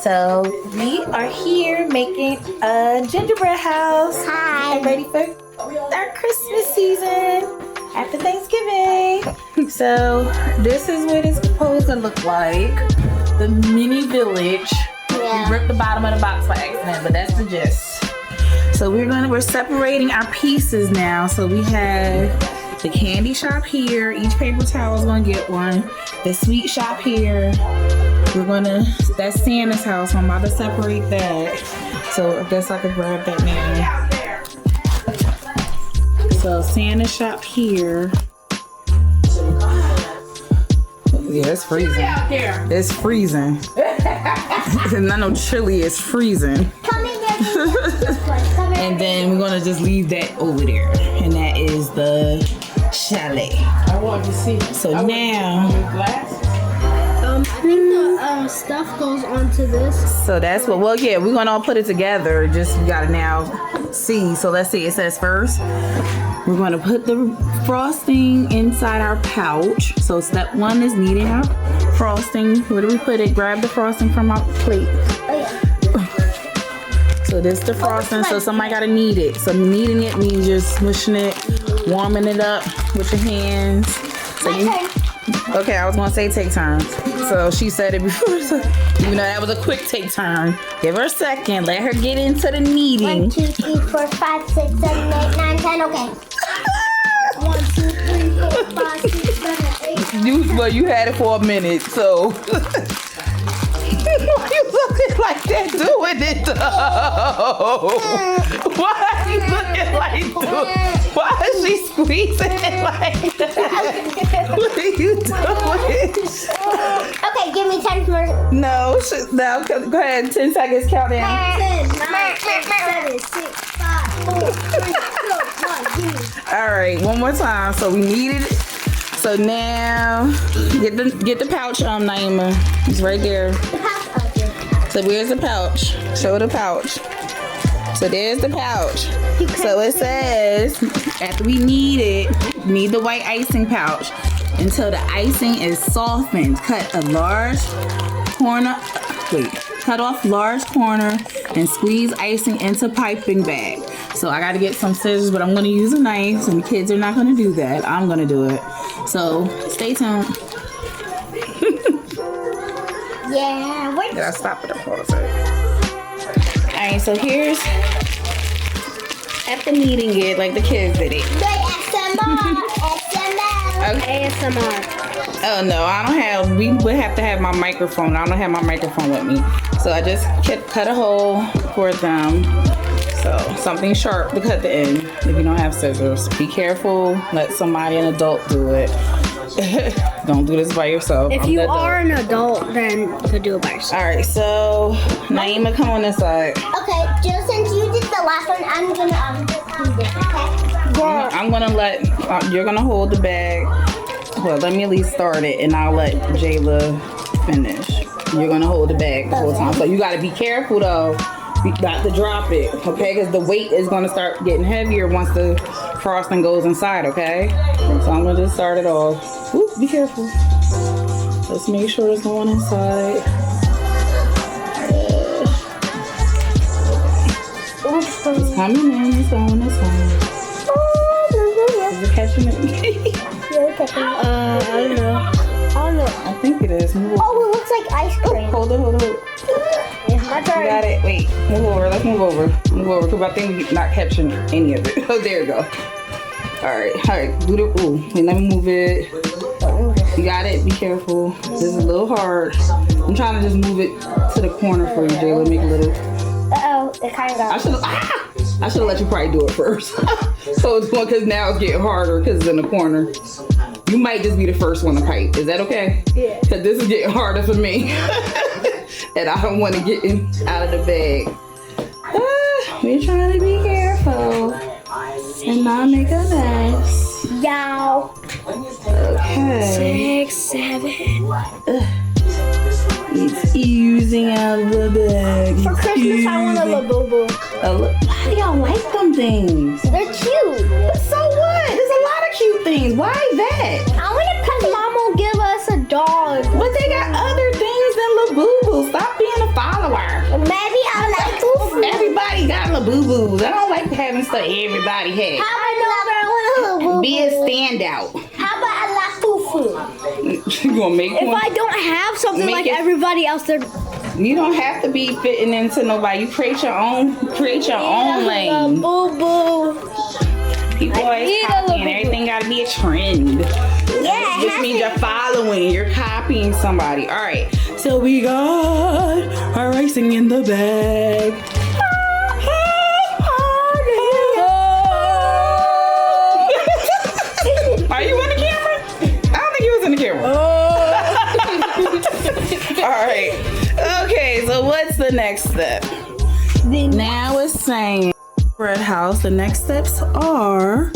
So we are here making a gingerbread house. Hi. And ready for our Christmas season after Thanksgiving. So this is what it's supposed to look like. The mini village. Yeah. We ripped the bottom of the box by accident, but that's the gist. So we're separating our pieces now. So we have the candy shop here. Each paper towel is gonna get one. The sweet shop here. That's Santa's house. So I'm about to separate that. So I guess I could grab that now. So Santa's shop here. Yeah, it's freezing. It's freezing. It's not no chilly, it's freezing. And then we're gonna just leave that over there. And that is the chalet. I want to see. So now, I think the stuff goes onto this. so that's what, well, yeah, we're gonna all put it together. Just, we gotta now see. So let's see, it says first, we're gonna put the frosting inside our pouch. So step one is kneading our frosting. Where do we put it? Grab the frosting from our plate. Oh yeah. So this the frosting, so somebody gotta knead it. So kneading it means just smushing it, warming it up with your hands. So okay, I was gonna say take time. So she said it before, so even though that was a quick take time. Give her a second, let her get into the kneading. 1, 2, 3, 4, 5, 6, 7, 8, 9, 10, okay. 1, 2, 3, 4, 5, 6, 7, 8. Well, you had it for a minute, so. Why you looking like that doing it though? Why are you looking like that? Why is she squeezing it like that? What are you doing? Okay, give me 10 more. No, go ahead, 10 seconds, count down. 10, 9, 7, 6, 5, 4, 3, 2, 1, All right, one more time. So we needed it. So now, get the pouch, Naima. It's right there. So where's the pouch? Show the pouch. So there's the pouch. So it says, after we need the white icing pouch until the icing is softened. Cut off large corner and squeeze icing into piping bag. So I gotta get some scissors, but I'm gonna use a knife, and the kids are not gonna do that. I'm gonna do it. So stay tuned. Yeah, Did I stop it or pause it? Alright, so here's after kneading it like the kids did it. Okay. ASMR. Oh no, I don't have, we would have to have my microphone. I don't have my microphone with me. So I just cut a hole for them. So something sharp to cut the end if you don't have scissors. Be careful, let somebody, an adult, do it. Don't do this by yourself. If you are an adult, then you could do it by yourself. Alright, so Naima, come on this side. Okay, Jill, since you did the last one, I'm gonna do this, okay? I'm gonna let, you're gonna hold the bag. Well, let me at least start it and I'll let Jayla finish. You're gonna hold the bag the whole time. So you gotta be careful though. You got to drop it, okay? Because the weight is gonna start getting heavier once the frosting goes inside, okay? So I'm gonna just start it off. Ooh, be careful. Let's make sure it's going inside. It's coming in, it's going inside. Is it catching it? I don't know. I think it is. Move over. Oh, it looks like ice cream. Hold it. That's You already. got it. Wait, move over. Let's move over. Because I think we're not catching any of it. Oh, there you go. All right. Do the, ooh, and let me move it. You got it. Be careful. This is a little hard. I'm trying to just move it to the corner for you, Jayla. Make a little. Uh-oh, it kind of got. I should have let you probably do it first. So it's one, because now it's getting harder because it's in the corner. You might just be the first one to pipe. Is that okay? Yeah. Because this is getting harder for me. And I don't want to get out of the bag. We're trying to be careful and not make a mess. Yow. Okay. 6, 7. It's oozing out of the bag. For Christmas, I want a Labubu. Why do y'all like them things? They're cute. But so what? There's a lot of cute things. Why that? I want it because Mom will give us a dog. But they got other things than Labubu. Stop being a let everybody have it. How about Be a standout. How about I like fufu? You gonna make If one? I don't have something Make like it- everybody else, they're You don't have to be fitting into nobody. You create your own lane. Boo boo. People always need a copying. little- Everything gotta be a trend. Yeah, Which means you're following. You're copying somebody. All right. So we got our icing in the bag. Are you in the camera? I don't think you was in the camera. All right. Okay, so what's the next step? Now it's saying Gingerbread House. The next steps are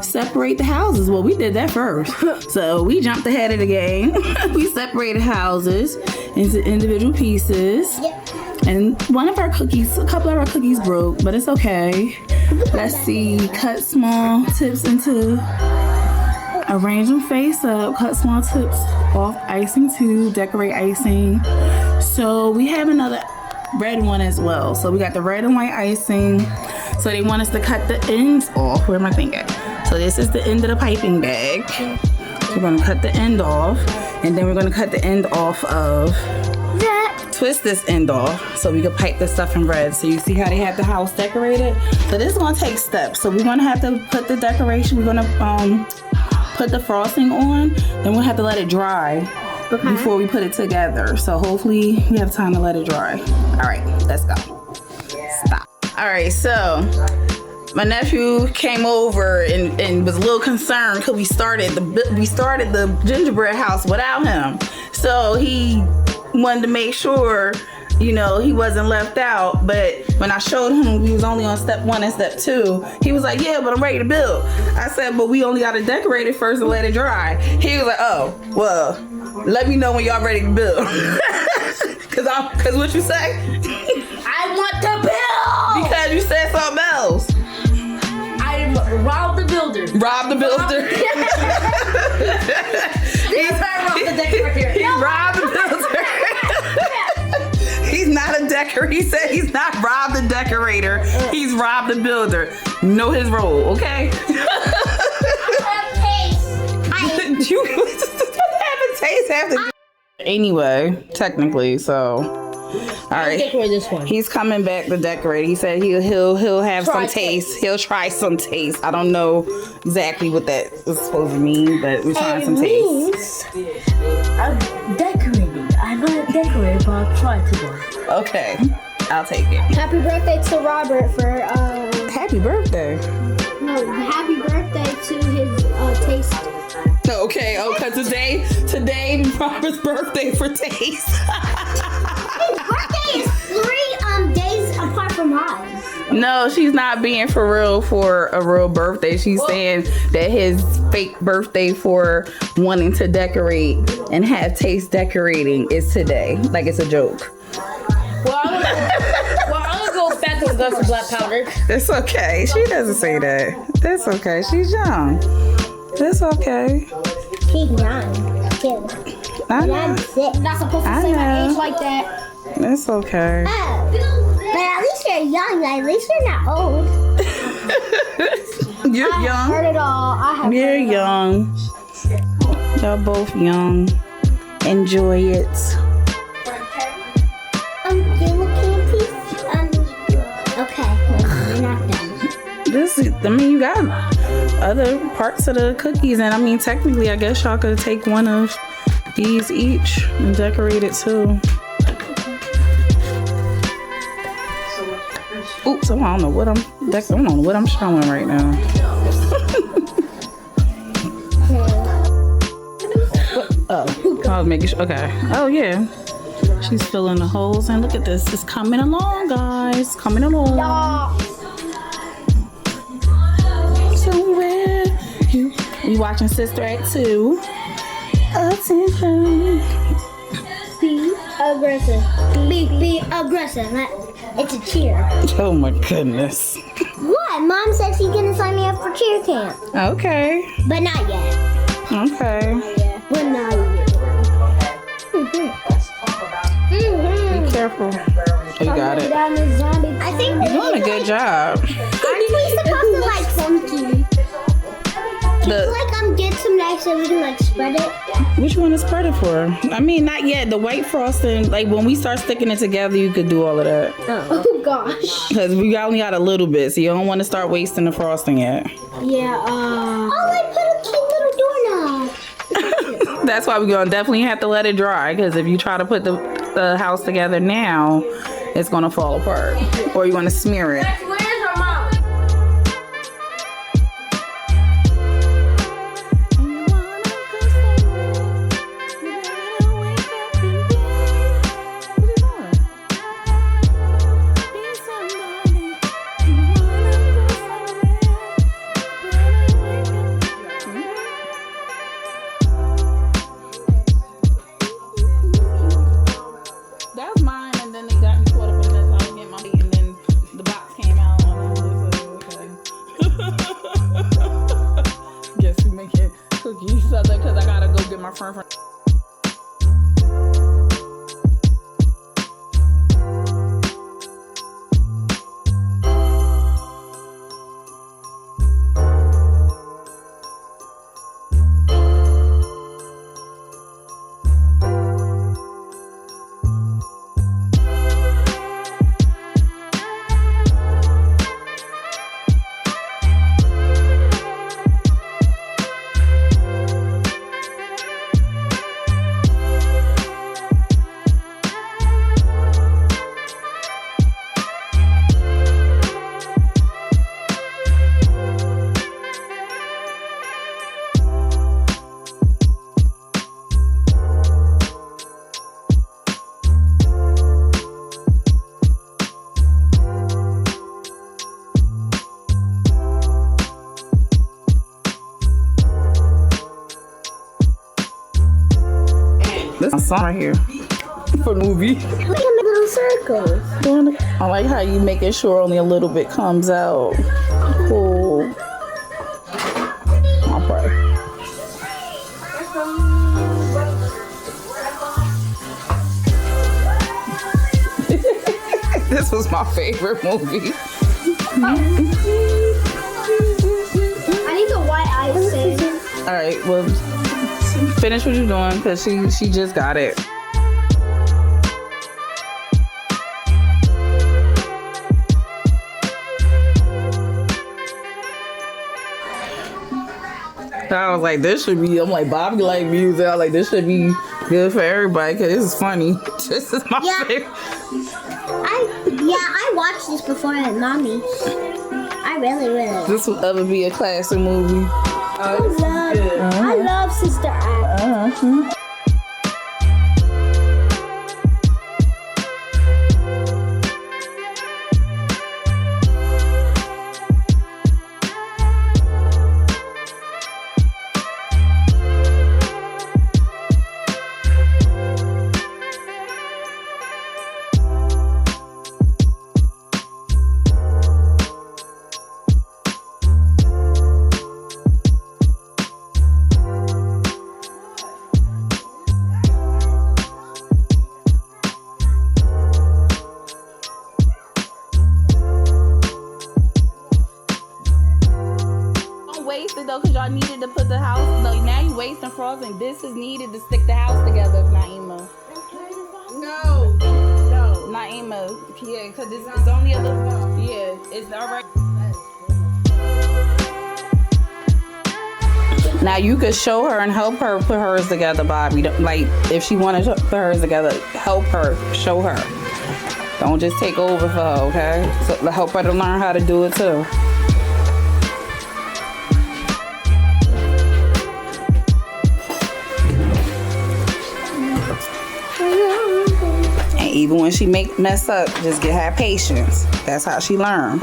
separate the houses. Well, we did that first. So we jumped ahead of the game. We separated houses into individual pieces. Yep. And a couple of our cookies broke, but it's okay. Let's see, cut small tips into, arrange them face up, cut small tips off icing too, decorate icing. So we have another red one as well. So we got the red and white icing. So they want us to cut the ends off. Where am I thinking? So this is the end of the piping bag. We're gonna cut the end off, and then we're gonna cut the end off of twist this end off so we can pipe the stuff in red. So you see how they have the house decorated? So this is gonna take steps. So we're gonna have to put the decoration, we're gonna put the frosting on, then we'll have to let it dry before we put it together. So hopefully we have time to let it dry. All right, let's go. Stop. All right, so my nephew came over and was a little concerned because we started the gingerbread house without him. So he wanted to make sure, you know, he wasn't left out. But when I showed him we was only on step 1 and step 2, he was like, yeah, but I'm ready to build. I said, but we only got to decorate it first and let it dry. He was like, oh, well, let me know when y'all ready to build. Cause what you say? I want to build. Because you said something else. I'm Rob the Builder. Rob the builder. He's Rob the Decorator. He's Rob the builder. He's not a decorator. He said he's not Rob the decorator. He's Rob the builder. Know his role, okay? You have a taste after. Anyway, technically, so. All right. Decorate this one. He's coming back to decorate. He said he'll have Try some taste. He'll try some taste. I don't know exactly what that is supposed to mean, but we're trying some taste. I'm decorating. I'm not decorating, but I'll try to. Okay, I'll take it. Happy birthday to Robert for Happy birthday. no, happy birthday to his taste. Okay, cause today Robert's birthday for taste. His birthday is 3 days apart from mine. No, she's not being for real for a real birthday. She's saying that his fake birthday for wanting to decorate and have taste decorating is today. Like it's a joke. Well, I'm gonna go back and go for black powder. It's okay. She doesn't say that. That's okay. She's young. That's okay. He's young. Too. I know. I'm 6. Not supposed to I say my know. age like that. That's okay. Oh. But at least you're young. At least you're not old. You're I have young. heard it all. You're heard it all. young. Y'all both young. Enjoy it. You looking at these? Okay. You're not done. You got other parts of the cookies, and I mean, technically, I guess y'all could take one of these each and decorate it too. Oops, I don't know what I'm showing right now. I was making sure. Okay. Oh yeah. She's filling the holes, and look at this. It's coming along, guys. Coming along. Somewhere we watching Sister Act 2. Attention. Be aggressive. Be aggressive. It's a cheer. Oh my goodness. What? Mom said she's gonna sign me up for cheer camp. Okay. But not yet. Okay. But not yet. Be careful. Oh, you got it. I think You're doing a good job. aren't we supposed to Get some nice and we can like spread it. Which one is spread it for? I mean, not yet. The white frosting, like when we start sticking it together, you could do all of that. Oh gosh. Because we only got a little bit, so you don't want to start wasting the frosting yet. Yeah. Oh, I put a cute little doorknob. That's why we're gonna definitely have to let it dry. Because if you try to put the house together now, it's gonna fall apart, or you're gonna smear it. Where's her mom? That was mine, and then they got me caught up in this. I was getting my meat, and then the box came out, and I was like, okay. Guess we making cookies because I gotta go get my friend. This is a song right here for the movie. Look at my little circles. I like how you making sure only a little bit comes out. Cool. I'll pray. This was my favorite movie. I need the white icing. All right, well, finish what you're doing because she just got it. I was like, this should be, I'm like, Bobby like music. I was like, this should be good for everybody because this is funny. This is my favorite. I watched this before I had mommy. I really. This will ever be a classic movie. I love Sister Act. Wasted though, because y'all needed to put the house though. Now you wasting frosting. This is needed to stick the house together, Naima. No, Naima. Yeah, because it's only a little. Yeah, it's alright. Now you could show her and help her put hers together, Bobby. Like if she wanted to put hers together, help her, show her. Don't just take over for her, okay? So help her to learn how to do it too. Even when she mess up, just get her patience. That's how she learn.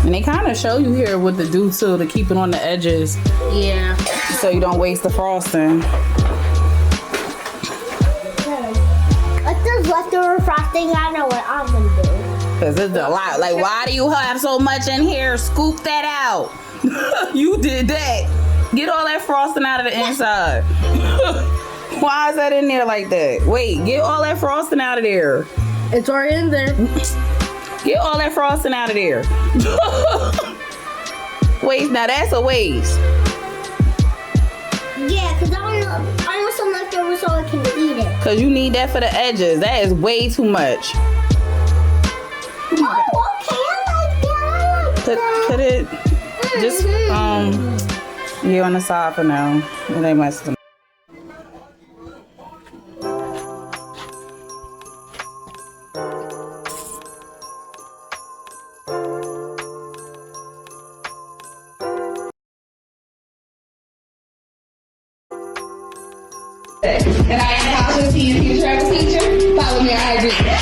And they kind of show you here what to do too to keep it on the edges. Yeah. So you don't waste the frosting. Like this leftover frosting, I know what I'm gonna do. Cause it's a lot. Like, why do you have so much in here? Scoop that out. You did that. Get all that frosting out of the inside. Why is that in there like that? Wait, get all that frosting out of there. It's already in there. Get all that frosting out of there. Waste. Now that's a waste. Yeah, because I want some leftovers so I can eat it. Cause you need that for the edges. That is way too much. Oh, okay, I like that. Put it just you on the side for now. It ain't much. And I am Tasha, T and Future Travel Teacher. Follow me on IG.